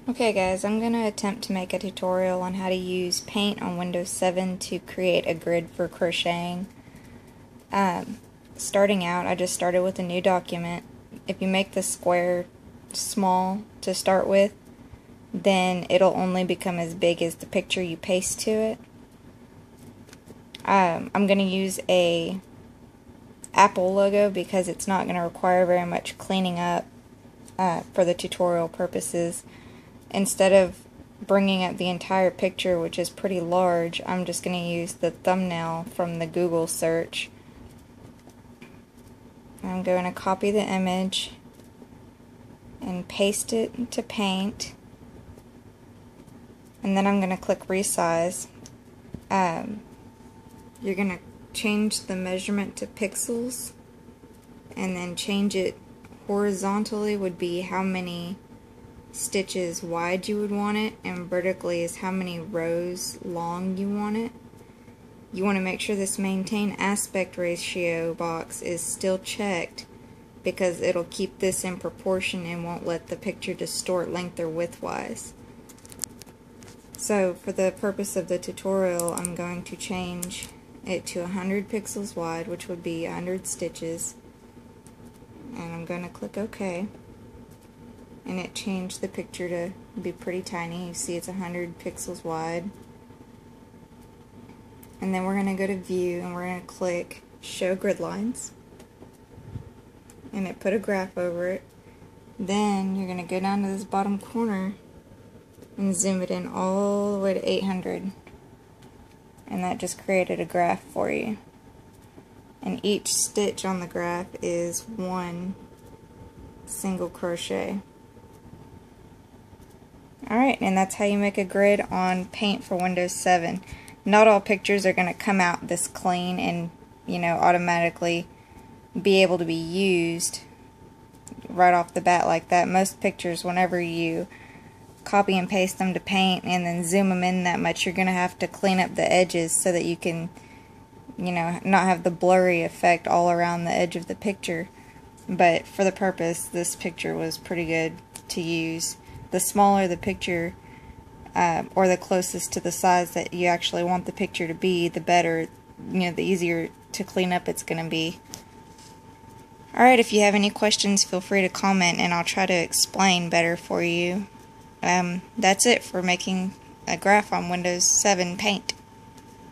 Okay guys, I'm going to attempt to make a tutorial on how to use Paint on Windows 7 to create a grid for crocheting. Starting out, I just started with a new document. If you make the square small to start with, then it'll only become as big as the picture you paste to it. I'm going to use a Apple logo because it's not going to require very much cleaning up for the tutorial purposes. Instead of bringing up the entire picture, which is pretty large, I'm just going to use the thumbnail from the Google search. I'm going to copy the image and paste it into Paint, and then I'm going to click resize. You're going to change the measurement to pixels, and then change it horizontally would be how many stitches wide you would want it, and vertically is how many rows long you want it. You want to make sure this maintain aspect ratio box is still checked, because it'll keep this in proportion and won't let the picture distort length or width wise. So for the purpose of the tutorial, I'm going to change it to 100 pixels wide, which would be 100 stitches, and I'm going to click OK. And it changed the picture to be pretty tiny. You see it's 100 pixels wide. And then we're going to go to View, and we're going to click Show Grid Lines. And it put a graph over it. Then you're going to go down to this bottom corner and zoom it in all the way to 800. And that just created a graph for you. And each stitch on the graph is one single crochet. Alright, and that's how you make a grid on Paint for Windows 7. Not all pictures are going to come out this clean and, automatically be able to be used right off the bat like that. Most pictures, whenever you copy and paste them to Paint and then zoom them in that much, you're going to have to clean up the edges so that you can, not have the blurry effect all around the edge of the picture. But for the purpose, this picture was pretty good to use. The smaller the picture, or the closest to the size that you actually want the picture to be, the better, the easier to clean up it's going to be. Alright, if you have any questions, feel free to comment and I'll try to explain better for you. That's it for making a graph on Windows 7 Paint.